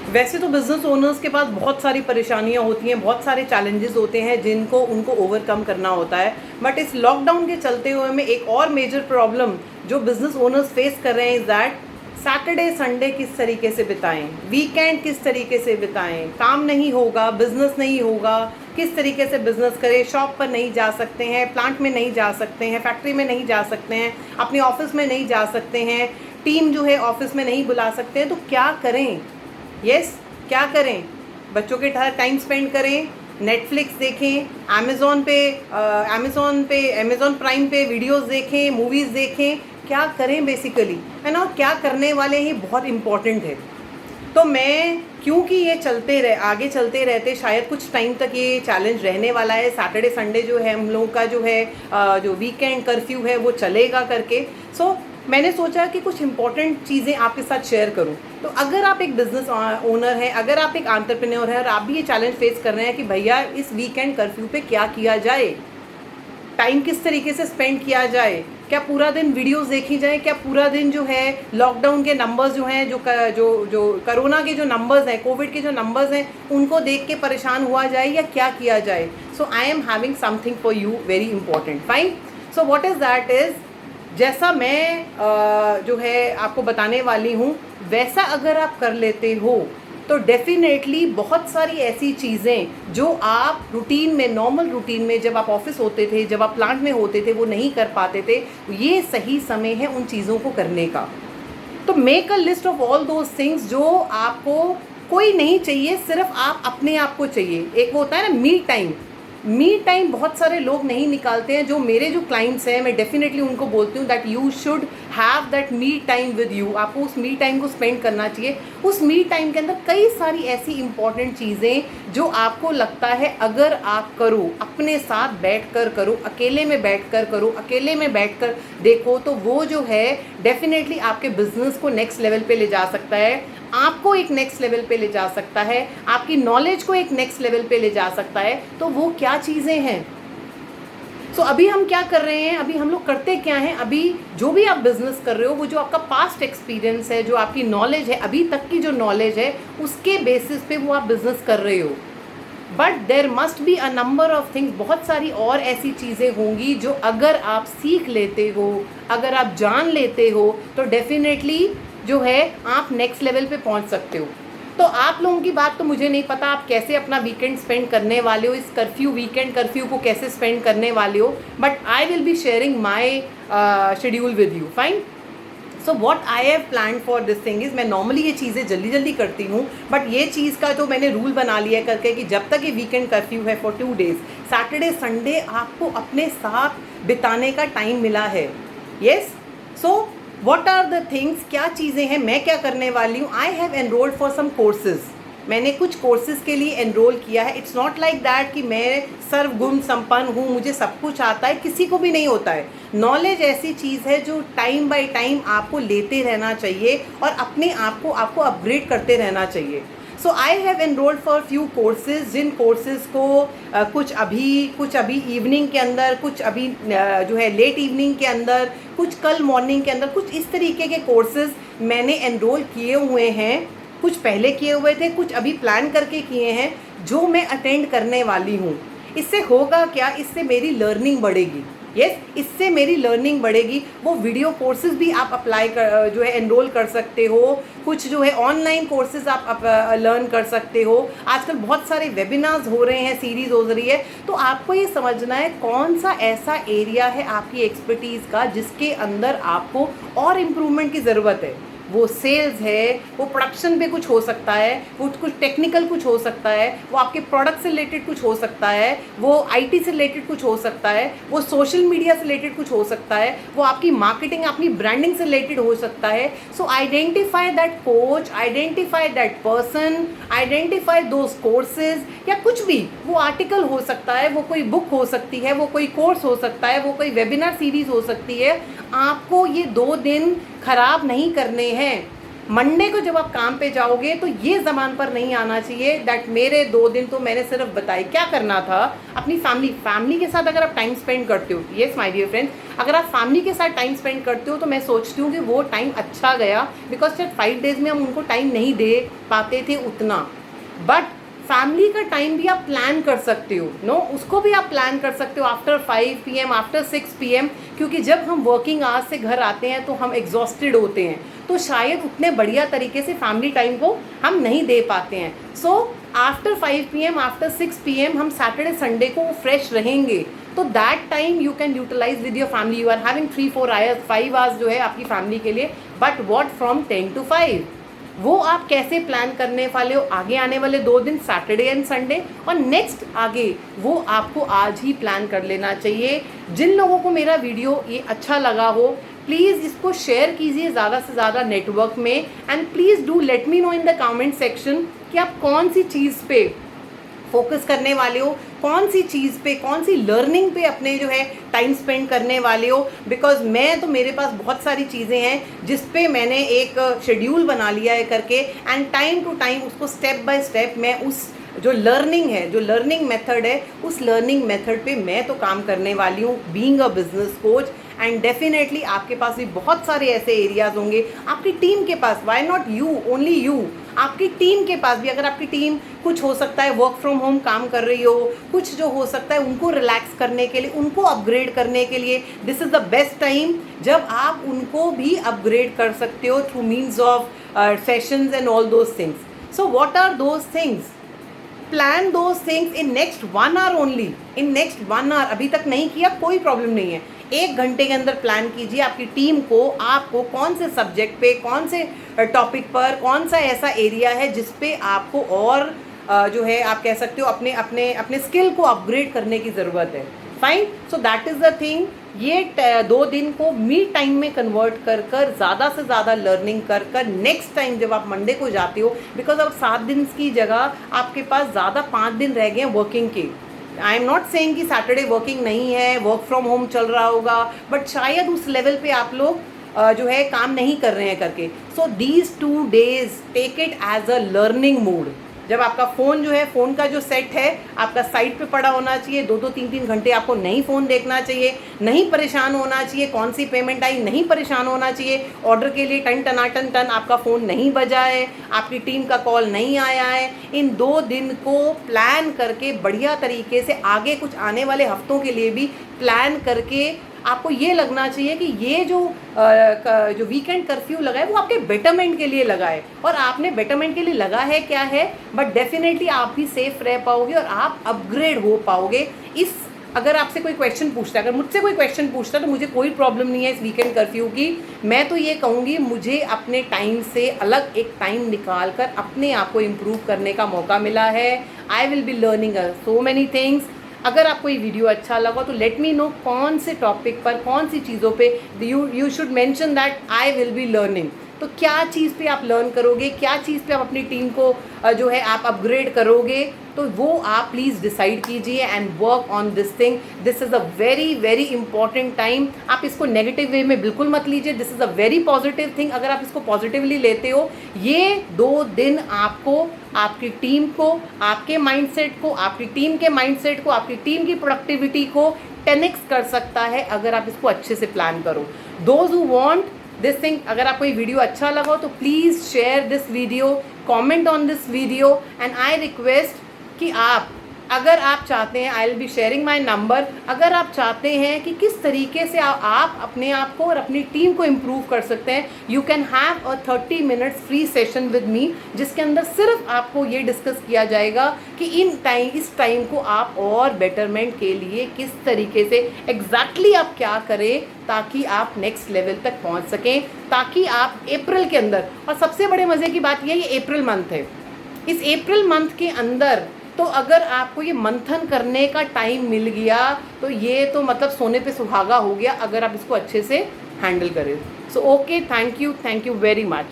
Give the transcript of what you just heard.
वैसे तो business owners के पास बहुत सारी परेशानियां होती हैं, बहुत सारे चैलेंजेस होते हैं जिनको उनको ओवरकम करना होता है। बट इस लॉकडाउन के चलते हुए में एक और मेजर प्रॉब्लम जो बिज़नेस ओनर्स फेस कर रहे हैं इज़ दैट सैटरडे संडे किस तरीके से बिताएं, वीकेंड किस तरीके से बिताएं। काम नहीं होगा, बिज़नेस नहीं होगा, किस तरीके से बिज़नेस करें। शॉप पर नहीं जा सकते हैं, प्लांट में नहीं जा सकते हैं, फैक्ट्री में नहीं जा सकते हैं, अपने ऑफिस में नहीं जा सकते हैं, टीम जो है ऑफिस में नहीं बुला सकते हैं। तो क्या करें? क्या करें? बच्चों के टाइम स्पेंड करें, नेटफ्लिक्स देखें, अमेज़ॉन प्राइम पे वीडियोस देखें, मूवीज़ देखें। क्या करें बेसिकली, है ना? क्या करने वाले ही बहुत इम्पॉर्टेंट है। तो मैं, क्योंकि ये आगे चलते रहते, शायद कुछ टाइम तक ये चैलेंज रहने वाला है। सैटरडे संडे जो है हम लोगों का जो है जो वीकेंड कर्फ्यू है वो चलेगा करके। सो मैंने सोचा कि कुछ इंपॉर्टेंट चीज़ें आपके साथ शेयर करूं। तो अगर आप एक बिज़नेस ओनर हैं, अगर आप एक एंटरप्रेन्योर हैं और आप भी ये चैलेंज फेस कर रहे हैं कि भैया इस वीकेंड कर्फ्यू पे क्या किया जाए, टाइम किस तरीके से स्पेंड किया जाए, क्या पूरा दिन वीडियोस देखी जाए, क्या पूरा दिन जो है लॉकडाउन के नंबर्स जो हैं, जो कोरोना के जो नंबर्स हैं, कोविड के जो नंबर्स हैं, उनको देख के परेशान हुआ जाए या क्या किया जाए। So I am having something for you very important. Fine. So what is that is, जैसा मैं जो है आपको बताने वाली हूँ, वैसा अगर आप कर लेते हो तो डेफिनेटली बहुत सारी ऐसी चीज़ें जो आप रूटीन में, नॉर्मल रूटीन में जब आप ऑफिस होते थे, जब आप प्लांट में होते थे, वो नहीं कर पाते थे। ये सही समय है उन चीज़ों को करने का। तो make a list of all those things जो आपको, कोई नहीं चाहिए, सिर्फ आप अपने आप को चाहिए। एक वो होता है ना मी टाइम बहुत सारे लोग नहीं निकालते हैं। जो मेरे जो क्लाइंट्स हैं, मैं डेफिनेटली उनको बोलती हूँ that you should have that me time with you. आपको उस मी टाइम को स्पेंड करना चाहिए। उस मी टाइम के अंदर कई सारी ऐसी इंपॉर्टेंट चीज़ें जो आपको लगता है अगर आप करो, अपने साथ बैठ कर करो, अकेले में बैठ कर करो, अकेले में बैठ कर देखो, तो वो जो है डेफिनेटली आपके बिजनेस को नेक्स्ट लेवल पे ले जा सकता है, आपको एक नेक्स्ट लेवल पे ले जा सकता है, आपकी नॉलेज को एक नेक्स्ट लेवल पे ले जा सकता है। तो वो क्या चीज़ें हैं? सो अभी हम क्या कर रहे हैं, अभी हम लोग करते क्या हैं? अभी जो भी आप बिजनेस कर रहे हो, वो जो आपका पास्ट एक्सपीरियंस है, जो आपकी नॉलेज है, अभी तक की जो नॉलेज है, उसके बेसिस पे वो आप बिजनेस कर रहे हो। But there must be a number of things, बहुत सारी और ऐसी चीज़ें होंगी जो अगर आप सीख लेते हो, अगर आप जान लेते हो, तो डेफिनेटली जो है आप नेक्स्ट लेवल पे पहुंच सकते हो। तो आप लोगों की बात तो मुझे नहीं पता आप कैसे अपना वीकेंड स्पेंड करने वाले हो, इस वीकेंड कर्फ्यू को कैसे स्पेंड करने वाले हो, but I will be sharing my schedule with you. Fine. So what I have plan for this thing is, मैं नॉर्मली ये चीज़ें जल्दी जल्दी करती हूँ, बट ये चीज़ का जो मैंने रूल बना लिया करके कि जब तक ये वीकेंड कर्फ्यू है फॉर 2 डेज़, सैटरडे संडे आपको अपने साथ बिताने का टाइम मिला है। Yes. So what are the things, क्या चीज़ें हैं, मैं क्या करने वाली हूँ? I have enrolled for some courses. मैंने कुछ कोर्सेज के लिए एनरोल किया है। इट्स नॉट लाइक दैट कि मैं सर्वगुण संपन्न हूँ, मुझे सब कुछ आता है, किसी को भी नहीं होता है। नॉलेज ऐसी चीज़ है जो टाइम बाय टाइम आपको लेते रहना चाहिए और अपने आप को आपको अपग्रेड करते रहना चाहिए। So I have enrolled for few courses, जिन कोर्सेज को कुछ अभी इवनिंग के अंदर, कुछ अभी जो है लेट इवनिंग के अंदर, कुछ कल मॉर्निंग के अंदर, कुछ इस तरीके के कोर्सेज मैंने एनरोल किए हुए हैं। कुछ पहले किए हुए थे, कुछ अभी प्लान करके किए हैं, जो मैं अटेंड करने वाली हूँ। इससे होगा क्या? इससे मेरी लर्निंग बढ़ेगी। इससे मेरी लर्निंग बढ़ेगी। वो वीडियो कोर्सेज भी आप अप्लाई कर, जो है एनरोल कर सकते हो। कुछ जो है ऑनलाइन कोर्सेज आप लर्न कर सकते हो। आजकल बहुत सारे वेबिनार्स हो रहे हैं, सीरीज हो रही है। तो आपको ये समझना है कौन सा ऐसा एरिया है आपकी एक्सपर्टीज़ का जिसके अंदर आपको और इम्प्रूवमेंट की ज़रूरत है। वो सेल्स है, वो प्रोडक्शन पे कुछ हो सकता है, वो कुछ टेक्निकल कुछ हो सकता है, वो आपके प्रोडक्ट से रिलेटेड कुछ हो सकता है, वो आईटी से रिलेटेड कुछ हो सकता है, वो सोशल मीडिया से रिलेटेड कुछ हो सकता है, वो आपकी मार्केटिंग, अपनी ब्रांडिंग से रिलेटेड हो सकता है। सो identify that coach, identify that person, identify those courses, या कुछ भी, वो आर्टिकल हो सकता है, वो कोई बुक हो सकती है, वो कोई कोर्स हो सकता है, वो कोई वेबिनार सीरीज हो सकती है। आपको ये 2 दिन खराब नहीं करने हैं। मंडे को जब आप काम पे जाओगे तो ये ज़बान पर नहीं आना चाहिए दैट मेरे 2 दिन तो मैंने सिर्फ बताई। क्या करना था, अपनी फैमिली के साथ अगर आप टाइम स्पेंड करते हो, येस माय डियर फ्रेंड्स, अगर आप फैमिली के साथ टाइम स्पेंड करते हो तो मैं सोचती हूँ कि वो टाइम अच्छा गया, बिकॉज शायद 5 डेज़ में हम उनको टाइम नहीं दे पाते थे उतना, बट फैमिली का टाइम भी आप प्लान कर सकते हो, उसको भी आप प्लान कर सकते हो आफ्टर 5 PM, आफ्टर 6 PM, क्योंकि जब हम वर्किंग आवर्स से घर आते हैं तो हम एग्जॉस्टेड होते हैं, तो शायद उतने बढ़िया तरीके से फैमिली टाइम को हम नहीं दे पाते हैं। So after 5 PM, after 6 PM हम सैटरडे संडे को फ्रेश रहेंगे, तो that time you can utilise with your family. You are having 3-4 hours, 5 hours जो है आपकी फैमिली के लिए, बट वॉट फ्रॉम 10 to 5 वो आप कैसे प्लान करने वाले हो आगे आने वाले 2 दिन, सैटरडे एंड संडे, और नेक्स्ट आगे वो आपको आज ही प्लान कर लेना चाहिए। जिन लोगों को मेरा वीडियो ये अच्छा लगा हो, प्लीज़ इसको शेयर कीजिए ज़्यादा से ज़्यादा नेटवर्क में, and please do let me know in the comment section कि आप कौन सी चीज़ पे फोकस करने वाले हो, कौन सी चीज़ पे, कौन सी लर्निंग पे अपने जो है टाइम स्पेंड करने वाले हो। बिकॉज मैं तो, मेरे पास बहुत सारी चीज़ें हैं जिस पे मैंने एक शेड्यूल बना लिया है करके, एंड टाइम टू टाइम उसको स्टेप बाय स्टेप मैं उस जो लर्निंग है, जो लर्निंग मेथड है, उस लर्निंग मेथड पे मैं तो काम करने वाली हूँ being a business coach. And definitely आपके पास भी बहुत सारे ऐसे एरियाज होंगे, आपकी टीम के पास, why not you, only you, आपकी टीम के पास भी, अगर आपकी टीम कुछ हो सकता है वर्क फ्रॉम होम काम कर रही हो, कुछ जो हो सकता है उनको रिलैक्स करने के लिए, उनको अपग्रेड करने के लिए, this is the best time जब आप उनको भी अपग्रेड कर सकते हो through means of sessions and all those things. So what are those things? Plan those things in next 1 hour only, in next 1 hour। अभी तक नहीं किया कोई प्रॉब्लम नहीं है, 1 घंटे के अंदर प्लान कीजिए आपकी टीम को, आपको कौन से सब्जेक्ट पे, कौन से टॉपिक पर, कौन सा ऐसा एरिया है जिस पे आपको और जो है आप कह सकते हो अपने अपने अपने स्किल को अपग्रेड करने की ज़रूरत है। Fine, so that is the thing. ये 2 दिन को मी टाइम में कन्वर्ट कर कर ज़्यादा से ज़्यादा लर्निंग कर कर नेक्स्ट टाइम जब आप मंडे को जाते हो, बिकॉज अब 7 दिन की जगह आपके पास ज़्यादा 5 दिन रह गए हैं वर्किंग के। आई एम नॉट सेइंग कि सैटरडे वर्किंग नहीं है, वर्क फ्रॉम होम चल रहा होगा, बट शायद उस लेवल पे आप लोग जो है काम नहीं कर रहे हैं करके। So these 2 days take it as a learning mode. जब आपका फ़ोन जो है, फ़ोन का जो सेट है आपका साइड पे पड़ा होना चाहिए, 2-2, 3-3 घंटे आपको नहीं फ़ोन देखना चाहिए, नहीं परेशान होना चाहिए कौन सी पेमेंट आई, नहीं परेशान होना चाहिए ऑर्डर के लिए टन टनाटन टन आपका फ़ोन नहीं बजा है, आपकी टीम का कॉल नहीं आया है। इन 2 दिन को प्लान करके बढ़िया तरीके से आगे कुछ आने वाले हफ्तों के लिए भी प्लान करके आपको ये लगना चाहिए कि ये जो वीकेंड कर्फ्यू लगा है वो आपके बेटरमेंट के लिए लगा है, और आपने बेटरमेंट के लिए लगा है क्या है, बट डेफिनेटली आप भी सेफ रह पाओगे और आप अपग्रेड हो पाओगे। इस अगर आपसे कोई क्वेश्चन पूछता है, अगर मुझसे कोई क्वेश्चन पूछता है तो मुझे कोई प्रॉब्लम नहीं है इस वीकेंड कर्फ्यू की। मैं तो ये कहूँगी मुझे अपने टाइम से अलग एक टाइम निकाल कर अपने आप को इम्प्रूव करने का मौका मिला है। I will be learning so many things. अगर आपको ये वीडियो अच्छा लगा तो लेट मी नो कौन से टॉपिक पर, कौन सी चीज़ों पे you should mention that I will be learning. तो क्या चीज़ पे आप लर्न करोगे, क्या चीज़ पे आप अपनी टीम को जो है आप अपग्रेड करोगे, तो वो आप प्लीज़ डिसाइड कीजिए and work on this thing. This is a very very important time. आप इसको नेगेटिव वे में बिल्कुल मत लीजिए, this is a very positive thing. अगर आप इसको पॉजिटिवली लेते हो, ये 2 दिन आपको, आपकी टीम को, आपके माइंडसेट को, आपकी टीम के माइंडसेट को, आपकी टीम की प्रोडक्टिविटी को 10x कर सकता है अगर आप इसको अच्छे से प्लान करो। Those who want this thing, अगर आपको ये वीडियो अच्छा लगा तो please share this video, comment on this video, and I request कि आप, अगर आप चाहते हैं, I will be sharing my number, अगर आप चाहते हैं कि किस तरीके से आप अपने आप को और अपनी टीम को इम्प्रूव कर सकते हैं, you can have a 30 minutes free session with me, जिसके अंदर सिर्फ आपको ये डिस्कस किया जाएगा कि इस टाइम को आप और बेटरमेंट के लिए किस तरीके से एग्जैक्टली आप क्या करें ताकि आप नेक्स्ट लेवल तक पहुंच सकें, ताकि आप अप्रैल के अंदर, और सबसे बड़े मज़े की बात यह है ये अप्रैल मंथ है, इस अप्रैल मंथ के अंदर तो अगर आपको ये मंथन करने का टाइम मिल गया तो ये तो मतलब सोने पे सुहागा हो गया, अगर आप इसको अच्छे से हैंडल करें। So okay, thank you very much.